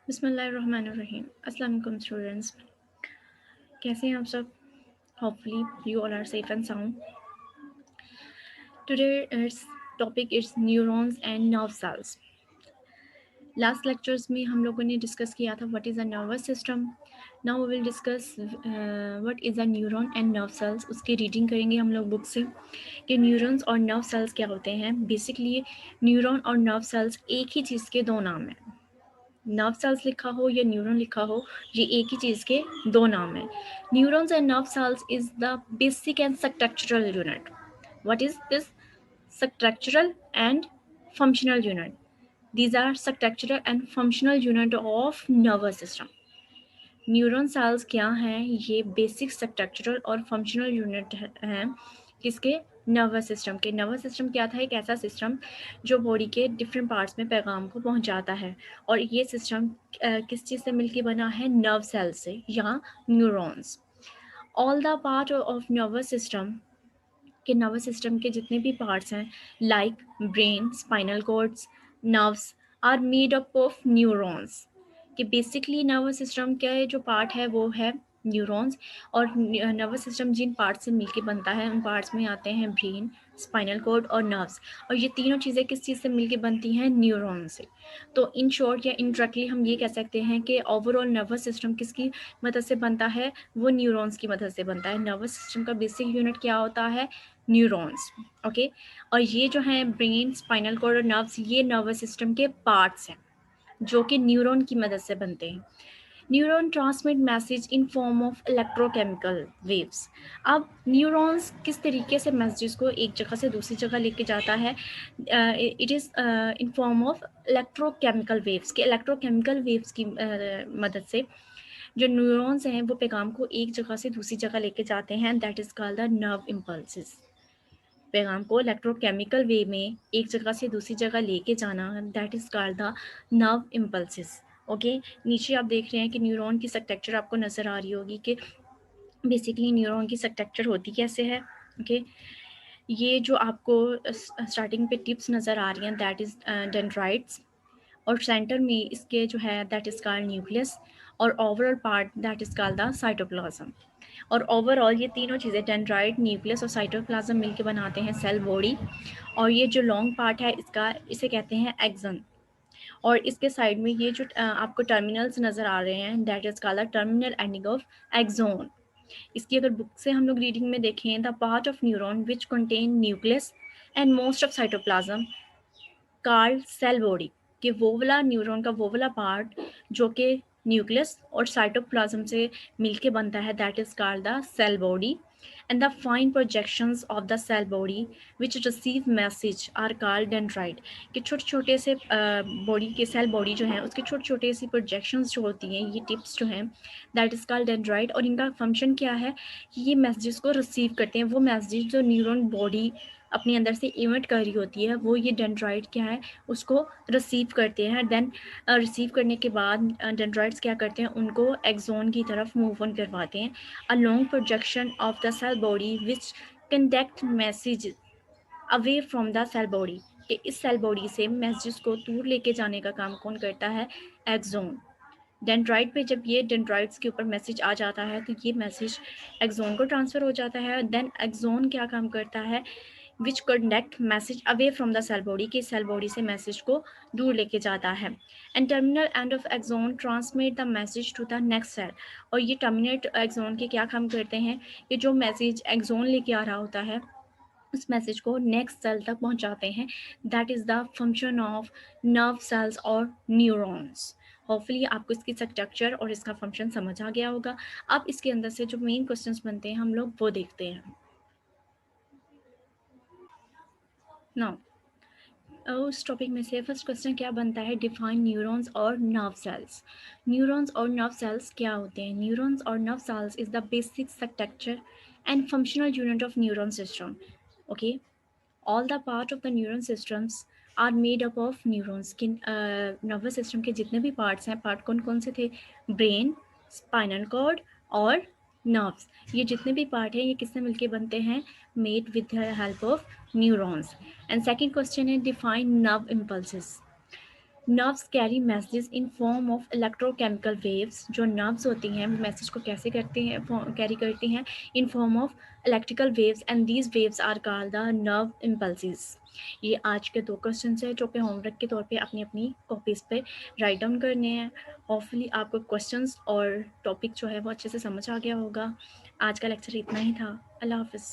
बिस्मिल्लाहिर्रहमानिर्रहीम। अस्सलाम वालेकुम स्टूडेंट्स, कैसे हैं आप सब? Hopefully you all are safe and sound. Today it's topic is neurons and nerve cells. Last lectures में हम लोगों ने डिस्कस किया था what is a nervous system. Now we will discuss what is a neuron and nerve cells. उसकी reading करेंगे हम लोग बुक से कि न्यूरॉन्स और नर्व सेल्स क्या होते हैं। बेसिकली न्यूरॉन और नर्व सेल्स एक ही चीज़ के दो नाम हैं। नर्व सेल्स लिखा हो या न्यूरॉन लिखा हो, ये एक ही चीज़ के दो नाम हैं। Neurons and nerve cells is the basic and structural unit. What is this? Structural and functional unit. These are structural and functional unit of nervous system. Neuron cells क्या हैं? ये बेसिक स्ट्रक्चरल और फंक्शनल यूनिट हैं किसके? Nervous system के। Nervous system क्या था? एक ऐसा सिस्टम जो बॉडी के डिफरेंट पार्ट्स में पैगाम को पहुंचाता है। और ये सिस्टम किस चीज़ से मिलकर बना है? नर्व सेल से या neurons. All the part of nervous system के नर्वस सिस्टम के जितने भी पार्ट्स हैं like brain, spinal cords, nerves are made up of neurons. कि बेसिकली नर्वस सिस्टम का जो पार्ट है वो है न्यूरॉन्स। और नर्वस सिस्टम जिन पार्ट्स से मिलके बनता है उन पार्ट्स में आते हैं ब्रेन, स्पाइनल कॉर्ड और नर्व्स। और ये तीनों चीज़ें किस चीज़ से मिलके बनती हैं? न्यूरॉन से। तो इन शॉर्ट या इनडायरेक्टली हम ये कह सकते हैं कि ओवरऑल नर्वस सिस्टम किसकी मदद से बनता है? वो न्यूरॉन्स की मदद से बनता है। नर्वस सिस्टम का बेसिक यूनिट क्या होता है? न्यूरॉन्स। ओके। और ये जो है ब्रेन, स्पाइनल कॉर्ड और नर्व्स, ये नर्वस सिस्टम के पार्ट्स हैं जो कि न्यूरॉन की मदद से बनते हैं। Neuron transmit message in form of electrochemical waves. अब न्यूरॉन्स किस तरीके से मैसेजेस को एक जगह से दूसरी जगह लेके जाता है? It is in form of electrochemical waves. के इलेक्ट्रोकेमिकल वेव्स की मदद से जो न्यूरॉन्स हैं वो पैगाम को एक जगह से दूसरी जगह लेके जाते हैं। That is called the nerve impulses. पैगाम को इलेक्ट्रोकेमिकल वे में एक जगह से दूसरी जगह लेके जाना, that is called the nerve impulses. Okay. नीचे आप देख रहे हैं कि न्यूरॉन की स्ट्रक्चर आपको नज़र आ रही होगी कि बेसिकली न्यूरॉन की स्ट्रक्चर होती कैसे है। ओके। ये जो आपको स्टार्टिंग पे टिप्स नज़र आ रही हैं दैट इज़ डेंड्राइट्स। और सेंटर में इसके जो है दैट इज़ कॉल्ड न्यूक्लियस। और overall part that is called the cytoplasm. और ओवरऑल ये तीनों चीज़ें डेंड्राइट, न्यूक्लियस और साइटोप्लाज्म मिलकर बनाते हैं सेल बॉडी। और ये जो लॉन्ग पार्ट है इसका, इसे कहते हैं एक्सन। और इसके साइड में ये जो आपको टर्मिनल्स नज़र आ रहे हैं that is called terminal ending of axon. इसकी अगर बुक से हम लोग रीडिंग में देखें, the part of neuron which contain nucleus and most of cytoplasm called cell body. कि वो वाला न्यूरॉन का वो वाला पार्ट जो कि न्यूक्लियस और साइटोप्लाज्म से मिलके बनता है that is called the cell body. And the fine projections of the cell body which receive message are called dendrite. कि छोटे छोटे से बॉडी के सेल बॉडी जो है उसके छोटे छोटे सी प्रोजेक्शंस जो होती हैं, ये टिप्स जो हैं दैट इज कॉल्ड डेंड्राइट। और इनका फंक्शन क्या है कि ये मैसेजेस को रिसीव करते हैं। वो मैसेज जो न्यूरॉन बॉडी अपने अंदर से इमिट कर रही होती है वो ये डेंड्राइट क्या है उसको रिसीव करते हैं। देन रिसीव करने के बाद डेंड्राइट्स क्या करते हैं, उनको एक्सोन की तरफ मूव ऑन करवाते हैं। A long projection of the cell body which conduct message away from the cell body. कि इस सेल बॉडी से मैसेज को दूर लेके जाने का काम कौन करता है? एक्सोन। डेंड्राइट पे जब ये डेंड्राइट्स के ऊपर मैसेज आ जाता है तो ये मैसेज एक्सोन को ट्रांसफ़र हो जाता है। देन एक्सोन क्या काम करता है? Which conduct message away from the cell body. के सेल बॉडी से मैसेज को दूर लेके जाता है। And terminal end of axon transmit the message to the next cell. और ये टर्मिनेट एक्सोन के क्या काम करते हैं कि जो मैसेज एक्सोन लेके आ रहा होता है उस मैसेज को नेक्स्ट सेल तक पहुंचाते हैं। That is the function of nerve cells और न्यूरॉन्स। होपफुली आपको इसकी स्ट्रक्चर और इसका फंक्शन समझ आ गया होगा। अब इसके अंदर से जो मेन क्वेश्चंस बनते हैं हम लोग वो देखते हैं। नाउ उस टॉपिक में से फर्स्ट क्वेश्चन क्या बनता है? डिफाइन न्यूरॉन्स और नर्व सेल्स। न्यूरॉन्स और नर्व सेल्स क्या होते हैं? न्यूरॉन्स और nerve cells is the basic structure and functional unit of neuron system. Okay. All the part of the neuron systems are made up of neurons. कि nervous system के जितने भी parts हैं, part कौन कौन से थे? ब्रेन, स्पाइनल कॉर्ड और नर्व्स। ये जितने भी पार्ट हैं ये किससे मिलके बनते हैं? Made with the help of neurons. And second question है define nerve impulses. Nerves carry message in form of electrochemical waves. जो नर्व्स होती हैं मैसेज को कैसे करती हैं, कैरी करती हैं in form of electrical waves, and these waves are called the nerve impulses. ये आज के 2 क्वेश्चन है जो कि होमवर्क के तौर पे अपनी अपनी कॉपीज़ पे राइट डाउन करने हैं। होपफुली आपको क्वेश्चंस और टॉपिक जो है वो अच्छे से समझ आ गया होगा। आज का लेक्चर इतना ही था। अल्लाह हाफिज़।